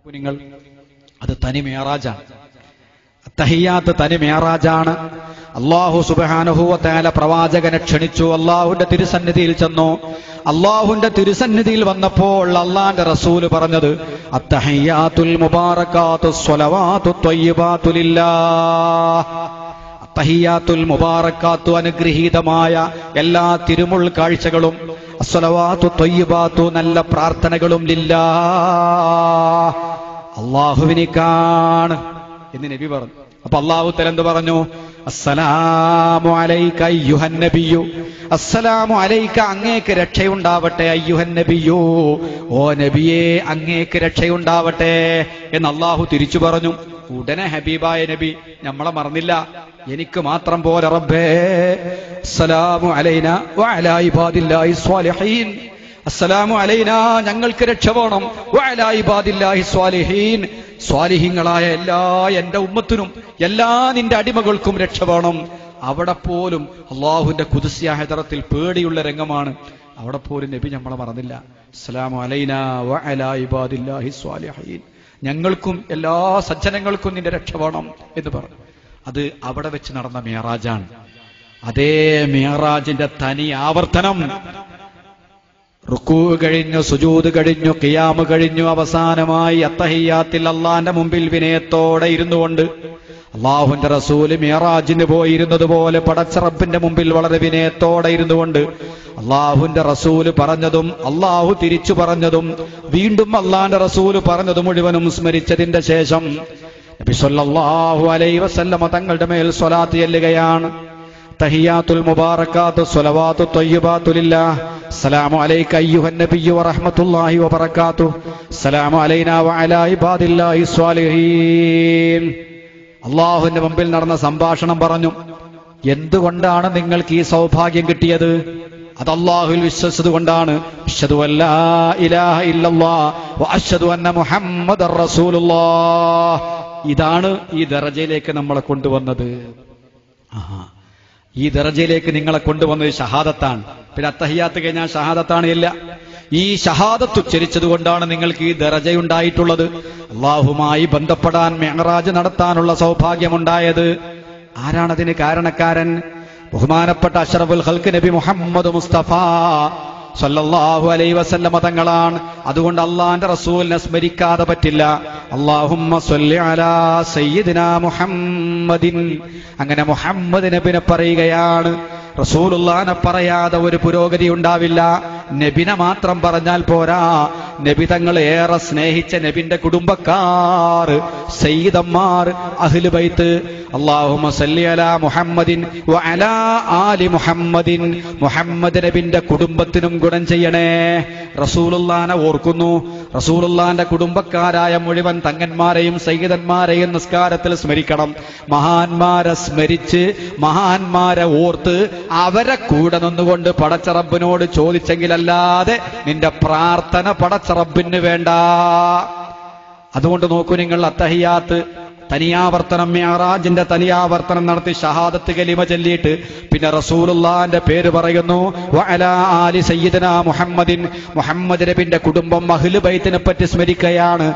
നിങ്ങൾ അത് തനി മേറാജാണ്. തഹിയ്യാത്ത് തനി മേറാജാണ്. അല്ലാഹു സുബ്ഹാനഹു വ തആല പ്രവാചകനെ ക്ഷണിച്ചു. അല്ലാഹുവിന്റെ തിരുസന്നിധിയിൽ ചെന്നു. അല്ലാഹുവിന്റെ തിരുസന്നിധിയിൽ വന്നപ്പോൾ അല്ലാഹുവിന്റെ റസൂല് പറഞ്ഞത് അത്തഹിയ്യാത്തുൽ മുബാറകാത്തുസ് സ്വലവാത്തു ത്വയ്യിബാത്തു ലില്ലാഹ്. അത്തഹിയ്യാത്തുൽ മുബാറകാത്തു അനുഗ്രഹീതമായ എല്ലാ തിരുമുൾ കാഴ്ചകളും, അസ്സലവാത്തു ത്വയ്യിബാത്തു നല്ല പ്രാർത്ഥനകളും ലില്ലാഹ് അല്ലാഹുവിനിക്കാണ് എന്ന് നബി പറഞ്ഞു. അപ്പൊ അല്ലാഹു തആല എന്ത് പറഞ്ഞു? അസ്സലാമു അലൈക അയ്യുഹൻ നബിയ്യു, അസ്സലാമു അലൈക അങ്ങേക്ക് രക്ഷയുണ്ടാവട്ടെ, അയ്യുഹൻ നബിയ്യു ഓ നബിയേ അങ്ങേക്ക് രക്ഷയുണ്ടാവട്ടെ എന്ന് അല്ലാഹു തിരിച്ചു പറഞ്ഞു. ഉടനെ ഹബീബായ നബി നമ്മളെ മറന്നില്ല, എനിക്ക് മാത്രം പോലെ റബ്ബേ അസ്സലാമു അലൈനാ വഅലാ ഇബാദില്ലാഹി സ്വാലിഹീൻ, അസ്സലാമു അലൈനാ ഞങ്ങൾക്ക് രക്ഷ വേണം, വഅലാ ഇബാദില്ലാഹി സ്വാലിഹീൻ സ്വാലിഹീങ്ങളായ എല്ലാ എന്റെ ഉമ്മത്തിനും എല്ലാ നിന്റെ അടിമകൾക്കും രക്ഷ വേണം. അവിടെ പോലും അല്ലാഹുവിന്റെ ഖുദ്സിയ ഹദറത്തിൽ പേടിയുള്ള രംഗമാണ്. അവിടെ പോലും നബി നമ്മളെ മറന്നില്ല. അസ്സലാമു അലൈനാ വഅലാ ഇബാദില്ലാഹി സ്വാലിഹീൻ ഞങ്ങൾക്കും എല്ലാ സജ്ജനങ്ങൾക്കും നിന്റെ രക്ഷ വേണം എന്ന് പറഞ്ഞു. അത് അവിടെ വെച്ച് നടന്ന മിഅ്റാജാണ്. അതേ മിഅ്റാജിന്റെ തനി ആവർത്തനം റുക്കൂ കഴിഞ്ഞു, സുജൂദ് കഴിഞ്ഞു, ഖിയാമ് കഴിഞ്ഞു, അവസാനമായി അത്തഹിയ്യാത്തിൽ അള്ളാന്റെ മുമ്പിൽ വിനയത്തോടെ ഇരുന്നുകൊണ്ട് അള്ളാഹുവിന്റെ റസൂല് മിഅ്റാജിന് പോയിരുന്നത് പോലെ പടച്ച റബ്ബിന്റെ മുമ്പിൽ വളരെ വിനയത്തോടെ ഇരുന്നുകൊണ്ട് അള്ളാഹുവിന്റെ റസൂല് പറഞ്ഞതും അള്ളാഹു തിരിച്ചു പറഞ്ഞതും വീണ്ടും അള്ളാന്റെ റസൂല് പറഞ്ഞത് മുഴുവനും സ്മരിച്ചതിന്റെ ശേഷം നബി സല്ലല്ലാഹു അലൈഹി വസല്ലമ തങ്ങളുടെ മേൽ സ്വലാത്ത് ചൊല്ലുകയാണ്. തഹിയ്യാത്തുൽ മുബാറകാത്തു സ്വലവാത്തു ത്വയ്യിബാത്തു ലില്ലാഹ്, അസ്സലാമു അലൈക അയ്യുഹൻ നബിയ്യു വറഹ്മത്തുള്ളാഹി വബറകാതുഹു, അസ്സലാമു അലൈനാ വഅലാ ഇബാദില്ലാഹി സ്വാലിഹീൻ. അള്ളാഹുവിന്റെ മുമ്പിൽ നടന്ന സംഭാഷണം പറഞ്ഞു. എന്തുകൊണ്ടാണ് നിങ്ങൾക്ക് ഈ സൗഭാഗ്യം കിട്ടിയത്? അത് അല്ലാഹുവിൽ വിശ്വസിച്ചത് കൊണ്ടാണ്. അശ്ഹദു അല്ലാ ഇലാഹ ഇല്ലല്ലാഹ് വ അശ്ഹദു അന്ന മുഹമ്മദർ റസൂലുള്ളാഹ്. ഇതാണ് ഈ ദറജയിലേക്ക് നമ്മളെ കൊണ്ടുവന്നത്. ഈ ദറജയിലേക്ക് നിങ്ങളെ കൊണ്ടുവന്നത് ഷഹാദത്താണ്. പിന്നെ അത്തഹിയ്യാത്ത് കഴിഞ്ഞാൽ ഷഹാദത്താണ് ഇല്ല. ഈ ഷഹാദത്ത് ഉച്ചരിച്ചത് കൊണ്ടാണ് നിങ്ങൾക്ക് ഈ ദറജയുണ്ടായിട്ടുള്ളത്. അല്ലാഹുമായി ബന്ധപ്പെടാൻ മിഅ്റാജ് നടത്താനുള്ള സൗഭാഗ്യമുണ്ടായത്. ആരാണതിന് കാരണക്കാരൻ? ബഹുമാനപ്പെട്ട അഷ്റഫുൽ ഖൽഖ് നബി മുഹമ്മദ് മുസ്തഫ സല്ലല്ലാഹു അലൈഹി വസല്ലമ തങ്ങളാണ്. അതുകൊണ്ട് അള്ളാന്റെ റസൂലിനെ സ്മരിക്കാതെ പറ്റില്ല. അല്ലാഹുമ്മ സ്വല്ലി അലാ സയ്യിദിനാ മുഹമ്മദിൻ. അങ്ങനെ മുഹമ്മദ് നബിനെ പറയുകയാണ്. റസൂലുള്ളാഹിനെ പറയാതെ ഒരു പുരോഗതി ഉണ്ടാവില്ല. നബിനെ മാത്രം പറഞ്ഞാൽ പോരാ. നബി തങ്ങൾ ഏറെ സ്നേഹിച്ച നബിന്റെ കുടുംബക്കാർ, സയ്യിദന്മാർ, അഹ്ലു ബൈത്ത്. അല്ലാഹുമ്മ സല്ലി അലാ മുഹമ്മദിൻ വഅലാ ആലി മുഹമ്മദിൻ. മുഹമ്മദ് നബിന്റെ കുടുംബത്തിനും ഗുണം ചെയ്യണേ. റസൂലുള്ളാഹിനെ ഓർക്കുന്നു. റസൂലുള്ളാഹിന്റെ കുടുംബക്കാരായ മുഴുവൻ തങ്ങന്മാരെയും സയ്യിദന്മാരെയും നിസ്കാരത്തിൽ സ്മരിക്കണം. മഹാന്മാരെ സ്മരിച്ച് മഹാന്മാരെ ഓർത്ത് അവരെ കൂടെ നിന്നുകൊണ്ട് പടച്ച റബ്ബിനോട് ചോദിച്ചെങ്കിലല്ലാതെ നിന്റെ പ്രാർത്ഥന പടച്ച റബ്ബിന് വേണ്ട. അതുകൊണ്ട് നോക്കൂ നിങ്ങൾ, അത്തഹിയ്യാത്ത് തനിയാവർത്തനം, മിഅ്റാജിന്റെ തനിയാവർത്തനം നടത്തി ഷഹാദത്ത് കലിമ ചൊല്ലിയിട്ട് പിന്നെ റസൂലുള്ളാഹിന്റെ പേര് പറയുന്നു. വഅലാ ആലി സയ്യിദനാ മുഹമ്മദിൻ. മുഹമ്മദ് നബിന്റെ കുടുംബം അഹ്ലു ബൈത്തിനെ പറ്റി സ്മരിക്കുകയാണ്.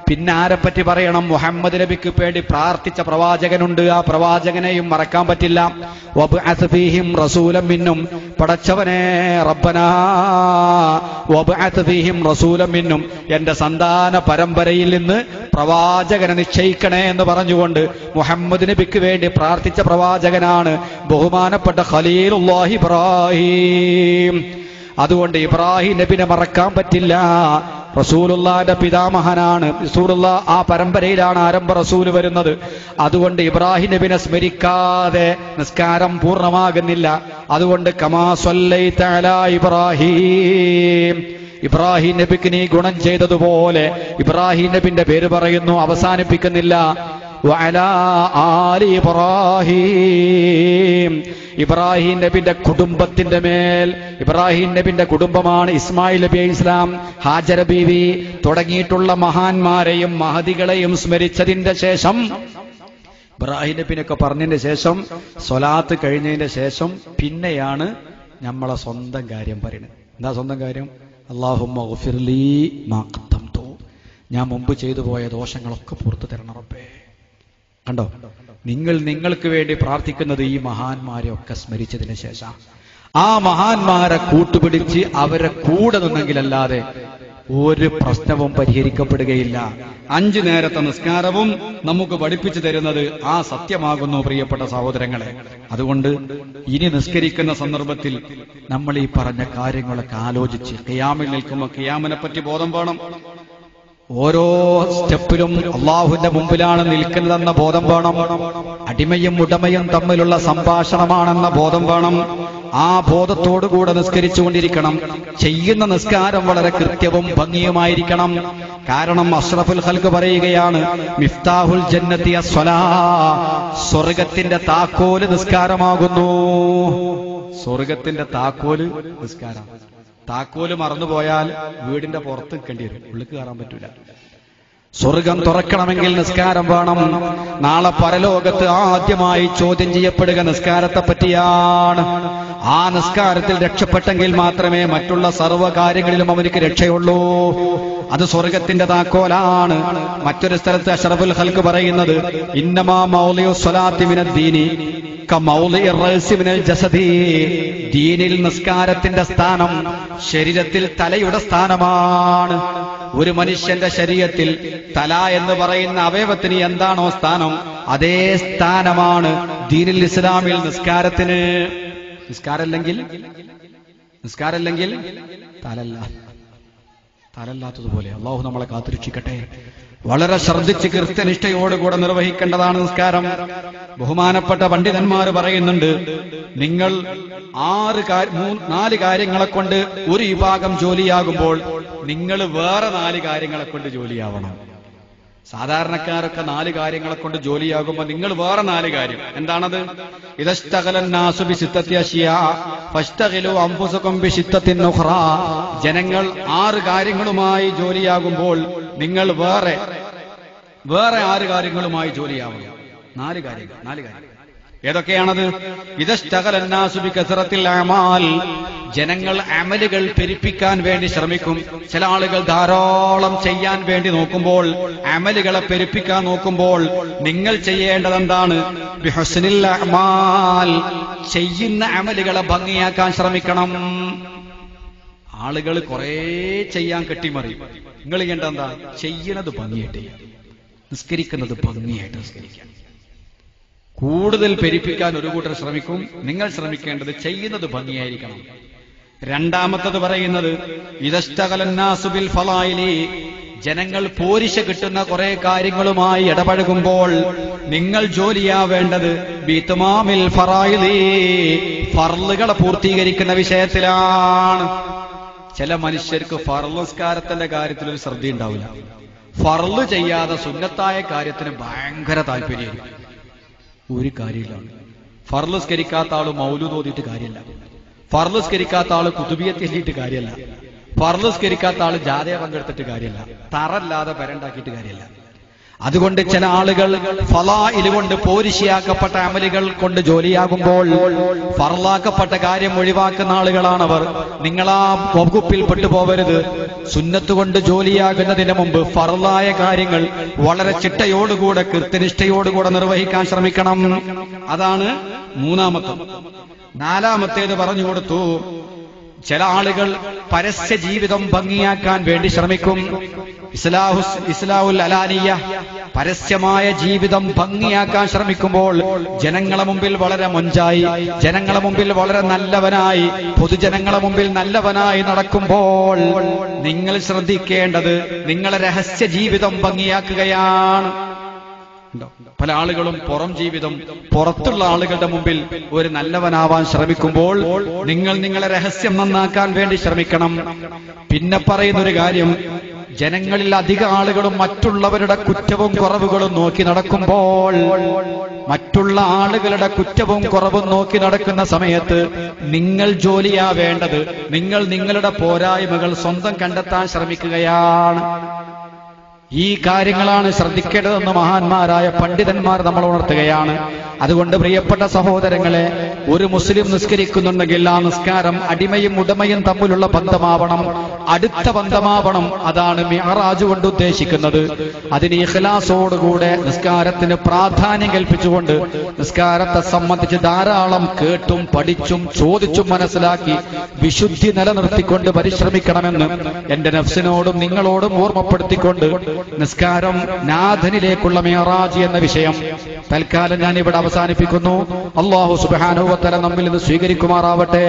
പിന്നെ ആരെപ്പറ്റി പറയണം? മുഹമ്മദ് നബിക്ക് വേണ്ടി പ്രാർത്ഥിച്ച പ്രവാചകനുണ്ട്. ആ പ്രവാചകനെയും മറക്കാൻ പറ്റില്ല. വബ്അസ് ഫീഹിം റസൂലൻ മിന്നും. പടച്ചവനെ റബ്ബനാ വബ്അസ് ഫീഹിം റസൂലൻ മിന്നും. എന്റെ സന്താന പരമ്പരയിൽ നിന്ന് പ്രവാചകനെ നിശ്ചയിക്കണേ എന്ന് പറഞ്ഞുകൊണ്ട് മുഹമ്മദ് നബിക്ക് വേണ്ടി പ്രാർത്ഥിച്ച പ്രവാചകനാണ് ബഹുമാനപ്പെട്ട ഖലീലുല്ലാഹി ഇബ്രാഹിം. അതുകൊണ്ട് ഇബ്രാഹിം നബിനെ മറക്കാൻ പറ്റില്ല. റസൂലുള്ളാഹിന്റെ പിതാമഹനാണ്. റസൂലുള്ളാഹ് ആ പരമ്പരയിലാണ് ആരംഭ റസൂൽ വരുന്നത്. അതുകൊണ്ട് ഇബ്രാഹിം നബിനെ സ്മരിക്കാതെ നിസ്കാരം പൂർണ്ണമാകുന്നില്ല. അതുകൊണ്ട് കമാ സ്വല്ലൈത അലാ ഇബ്രാഹിം, ഇബ്രാഹിം നബിക്ക് നീ ഗുണം ചെയ്തതുപോലെ ഇബ്രാഹിം നബിന്റെ പേര് പറയുന്നു, അവസാനിപ്പിക്കുന്നില്ല. വഅലാ ആലി ഇബ്രാഹിം. ഇബ്രാഹിം നബിന്റെ കുടുംബത്തിന്റെ മേൽ, ഇബ്രാഹിം നബിന്റെ കുടുംബമാണ് ഇസ്മായിൽ നബി ഇസ്ലാം, ഹാജറ ബീവി തുടങ്ങിയിട്ടുള്ള മഹാന്മാരെയും മഹദികളെയും സ്മരിച്ചതിന്റെ ശേഷം, ഇബ്രാഹിം നബിനൊക്കെ പറഞ്ഞതിന്റെ ശേഷം, സ്വലാത്ത് കഴിഞ്ഞതിന്റെ ശേഷം പിന്നെയാണ് നമ്മളെ സ്വന്തം കാര്യം പറയുന്നത്. എന്താ സ്വന്തം കാര്യം? അല്ലാഹുമ്മ ഗഫിർലി മാ ഖദ്ദംതു. ഞാൻ മുമ്പ് ചെയ്തു പോയ ദോഷങ്ങളൊക്കെ പുറത്തു തരണം റബ്ബേ. കണ്ടോ, നിങ്ങൾ നിങ്ങൾക്ക് വേണ്ടി പ്രാർത്ഥിക്കുന്നത് ഈ മഹാന്മാരെ ഒക്കെ സ്മരിച്ചതിന് ശേഷം ആ മഹാന്മാരെ കൂട്ടുപിടിച്ച് അവരെ കൂടെ നിന്നെങ്കിലല്ലാതെ ഒരു പ്രശ്നവും പരിഹരിക്കപ്പെടുകയില്ല. 5 നേരത്തെ നിസ്കാരവും നമുക്ക് പഠിപ്പിച്ചു തരുന്നത് ആ സത്യമാകുന്നു പ്രിയപ്പെട്ട സഹോദരങ്ങളെ. അതുകൊണ്ട് ഇനി നിസ്കരിക്കുന്ന സന്ദർഭത്തിൽ നമ്മൾ ഈ പറഞ്ഞ കാര്യങ്ങളൊക്കെ ആലോചിച്ച് ഖിയാമിൽ നിൽക്കുമ്പോൾ ഖിയാമിനെ പറ്റി ബോധം വേണം. ഓരോ സ്റ്റെപ്പിലും അള്ളാഹുവിന്റെ മുമ്പിലാണ് നിൽക്കുന്നതെന്ന ബോധം വേണം. അടിമയും ഉടമയും തമ്മിലുള്ള സംഭാഷണമാണെന്ന ബോധം വേണം. ആ ബോധത്തോടുകൂടെ നിസ്കരിച്ചുകൊണ്ടിരിക്കണം. ചെയ്യുന്ന നിസ്കാരം വളരെ കൃത്യവും ഭംഗിയുമായിരിക്കണം. കാരണം അഷ്റഫുൽ ഖൽഖ് പറയുകയാണ്, മിഫ്താഹുൽ ജന്നത്തി അസ്സലാ, സ്വർഗത്തിന്റെ താക്കോല് നിസ്കാരമാകുന്നു. സ്വർഗത്തിന്റെ താക്കോല് നിസ്കാരം. താക്കോല് മറന്നുപോയാൽ വീടിന്റെ പുറത്ത് നിൽക്കേണ്ടി വരും, ഉള്ളിൽ കയറാൻ പറ്റൂല. സ്വർഗം തുറക്കണമെങ്കിൽ നിസ്കാരം വേണം. നാളെ പരലോകത്ത് ആദ്യമായി ചോദ്യം ചെയ്യപ്പെടുക നിസ്കാരത്തെ പറ്റിയാണ്. ആ നിസ്കാരത്തിൽ രക്ഷപ്പെട്ടെങ്കിൽ മാത്രമേ മറ്റുള്ള സർവ്വകാര്യങ്ങളിലും അവർക്ക് രക്ഷയുള്ളൂ. അത് സ്വർഗത്തിന്റെ താക്കോലാണ്. മറ്റൊരു സ്ഥലത്ത് അഷ്റഫുൽ ഖൽഖ് പറയുന്നത്, ഇന്നമാ മൗലിഉ സ്വലാത്തി മിനദ്ദീനി കമൗലിഇ റഅസി മിനൽ ജസദി. ദീനിൽ നിസ്കാരത്തിന്റെ സ്ഥാനം ശരീരത്തിൽ തലയുടെ സ്ഥാനമാണ്. ഒരു മനുഷ്യന്റെ ശരീരത്തിൽ തല എന്ന് പറയുന്ന അവയവത്തിന് എന്താണോ സ്ഥാനം, അതേ സ്ഥാനമാണ് ദീനിൽ ഇസ്ലാമിൽ നിസ്കാരത്തിന്. നിസ്കാരല്ലെങ്കിൽ തലല്ലാത്തതുപോലെ. അള്ളാഹു നമ്മളെ കാത്തുരക്ഷിക്കട്ടെ. വളരെ ശ്രദ്ധിച്ച് കൃത്യനിഷ്ഠയോടുകൂടെ നിർവഹിക്കേണ്ടതാണ് നിസ്കാരം. ബഹുമാനപ്പെട്ട പണ്ഡിതന്മാർ പറയുന്നുണ്ട്, നിങ്ങൾ 4 കാര്യങ്ങളെ കൊണ്ട് ഒരു വിഭാഗം ജോലിയാകുമ്പോൾ നിങ്ങൾ വേറെ 4 കാര്യങ്ങളെ കൊണ്ട് ജോലിയാവണം. സാധാരണക്കാരൊക്കെ 4 കാര്യങ്ങളെ കൊണ്ട് ജോലിയാകുമ്പോൾ നിങ്ങൾ വേറെ 4 കാര്യം. എന്താണത്? ഇദസ്തഗലന്നാസു ബിസിത്തത്തി അശ്യാ ഫസ്തഗിലു അൻഫുസകും ബിസിത്തത്തിൻ ഉഖ്റാ. ജനങ്ങൾ 6 കാര്യങ്ങളുമായി ജോലിയാകുമ്പോൾ നിങ്ങൾ വേറെ 6 കാര്യങ്ങളുമായി ജോലിയാവണം. 4 കാര്യങ്ങൾ. ഏതൊക്കെയാണത്? ഇദസ്തഗലന്നാസു ബികസറത്തിൽ അമാൽ. ജനങ്ങൾ അമലുകൾ പെരുപ്പിക്കാൻ വേണ്ടി ശ്രമിക്കും. ചില ആളുകൾ ധാരാളം ചെയ്യാൻ വേണ്ടി നോക്കുമ്പോൾ, അമലുകളെ പെരുപ്പിക്കാൻ നോക്കുമ്പോൾ നിങ്ങൾ ചെയ്യേണ്ടത് എന്താണ്? ബിഹുസ്നിൽ അമാൽ. ചെയ്യുന്ന അമലുകളെ ഭംഗിയാക്കാൻ ശ്രമിക്കണം. ആളുകൾ കുറെ ചെയ്യാൻ കെട്ടിമറി. നിങ്ങൾ ചെയ്യേണ്ടത് എന്താ? ചെയ്യുന്നത് ഭംഗിയായിട്ട്, നിസ്കരിക്കുന്നത് ഭംഗിയായിട്ട് നിസ്കരിക്കാൻ. കൂടുതൽ പെരുപ്പിക്കാൻ ഒരു കൂട്ടർ ശ്രമിക്കും. നിങ്ങൾ ശ്രമിക്കേണ്ടത് ചെയ്യുന്നത് ഭംഗിയായിരിക്കണം. രണ്ടാമത്തത് പറയുന്നത് ഇദസ്തഗലന്നാസു ബിൽ ഫളായിലി. ജനങ്ങൾ പോരിശ കിട്ടുന്ന കുറെ കാര്യങ്ങളുമായി ഇടപഴകുമ്പോൾ നിങ്ങൾ ജോലിയാവേണ്ടത് ബിത്മാമിൽ ഫറായിലി. ഫർളുകളെ പൂർത്തീകരിക്കുന്ന വിഷയത്തിലാണ്. ചില മനുഷ്യർക്ക് ഫർള് നിസ്കാരത്തിന്റെ കാര്യത്തിൽ ഒരു ശ്രദ്ധയുണ്ടാവില്ല. ഫർള് ചെയ്യാതെ സുന്നത്തായ കാര്യത്തിന് ഭയങ്കര താല്പര്യമായിരിക്കും. ഒരു കാര്യമില്ല. ഫർള് സ്കരിക്കാത്ത ആള് മൗലൂദ് ഓതിയിട്ട് കാര്യമില്ല. ഫർള് സ്കരിക്കാത്ത ആള് കുതുബിയത്ത് എഴുതിയിട്ട് കാര്യമല്ല. ഫർള് സ്കരിക്കാത്ത ആള് ജാഥയെ പങ്കെടുത്തിട്ട് കാര്യമല്ല. തറല്ലാതെ പെരണ്ടാക്കിയിട്ട് കാര്യമല്ല. അതുകൊണ്ട് ചില ആളുകൾ ഫളാഇൽ കൊണ്ട് പോരിശയാക്കപ്പെട്ട അമലുകൾ കൊണ്ട് ജോലിയാകുമ്പോൾ ഫർളാക്കപ്പെട്ട കാര്യം ഒഴിവാക്കുന്ന ആളുകളാണവർ. നിങ്ങളാ വകുപ്പിൽ പെട്ടുപോകരുത്. സുന്നത്ത് കൊണ്ട് ജോലിയാകുന്നതിന് മുമ്പ് ഫർളായ കാര്യങ്ങൾ വളരെ ചിട്ടയോടുകൂടെ കൃത്യനിഷ്ഠയോടുകൂടെ നിർവഹിക്കാൻ ശ്രമിക്കണം. അതാണ് മൂന്നാമത്തത്. നാലാമത്തേത് പറഞ്ഞു കൊടുത്തു, ചില ആളുകൾ പരസ്യ ജീവിതം ഭംഗിയാക്കാൻ വേണ്ടി ശ്രമിക്കും. ഇസ്ലാഹുൽ അലാനിയ, പരസ്യമായ ജീവിതം ഭംഗിയാക്കാൻ ശ്രമിക്കുമ്പോൾ ജനങ്ങളെ മുമ്പിൽ വളരെ മൊഞ്ചായി, ജനങ്ങളെ മുമ്പിൽ വളരെ നല്ലവനായി, പൊതുജനങ്ങളെ മുമ്പിൽ നല്ലവനായി നടക്കുമ്പോൾ നിങ്ങൾ ശ്രദ്ധിക്കേണ്ടത് നിങ്ങളെ രഹസ്യ ജീവിതം ഭംഗിയാക്കുകയാണ്. പല ആളുകളും പുറം ജീവിതം, പുറത്തുള്ള ആളുകളുടെ മുമ്പിൽ ഒരു നല്ലവനാവാൻ ശ്രമിക്കുമ്പോൾ നിങ്ങൾ നിങ്ങളെ രഹസ്യം നന്നാക്കാൻ വേണ്ടി ശ്രമിക്കണം. പിന്നെ പറയുന്നൊരു കാര്യം, ജനങ്ങളിൽ അധിക ആളുകളും മറ്റുള്ളവരുടെ കുറ്റവും കുറവുകളും നോക്കി നടക്കുമ്പോൾ, മറ്റുള്ള ആളുകളുടെ കുറ്റവും കുറവും നോക്കി നടക്കുന്ന സമയത്ത് നിങ്ങൾ ജോലിയാവേണ്ടത് നിങ്ങൾ നിങ്ങളുടെ പോരായ്മകൾ സ്വന്തം കണ്ടെത്താൻ ശ്രമിക്കുകയാണ്. ഈ കാര്യങ്ങളാണ് ശ്രദ്ധിക്കേണ്ടതെന്ന് മഹാന്മാരായ പണ്ഡിതന്മാർ നമ്മൾ ഉണർത്തുകയാണ്. അതുകൊണ്ട് പ്രിയപ്പെട്ട സഹോദരങ്ങളെ, ഒരു മുസ്ലിം നിസ്കരിക്കുന്നുണ്ടെങ്കിൽ ആ നിസ്കാരം അടിമയും ഉടമയും തമ്മിലുള്ള ബന്ധമാവണം, അടുത്ത ബന്ധമാവണം. അതാണ് മിഅ്റാജ് കൊണ്ട് ഉദ്ദേശിക്കുന്നത്. അതിന് ഇഖ്ലാസോടുകൂടെ നിസ്കാരത്തിന് പ്രാധാന്യം കൽപ്പിച്ചുകൊണ്ട് നിസ്കാരത്തെ സംബന്ധിച്ച് ധാരാളം കേട്ടും പഠിച്ചും ചോദിച്ചും മനസ്സിലാക്കി വിശുദ്ധി നിലനിർത്തിക്കൊണ്ട് പരിശ്രമിക്കണമെന്ന് എന്റെ നഫ്സിനോടും നിങ്ങളോടും ഓർമ്മപ്പെടുത്തിക്കൊണ്ട് നിസ്കാരം നാഥനിലേക്കുള്ള മിഅ്റാജ് എന്ന വിഷയം തൽക്കാലം ഞാൻ ഇവിടെ അവസാനിപ്പിക്കുന്നു. അല്ലാഹു സുബ്ഹാനഹു വ തആല നമ്മിൽ നിന്ന് സ്വീകരിക്കുമാറാവട്ടെ.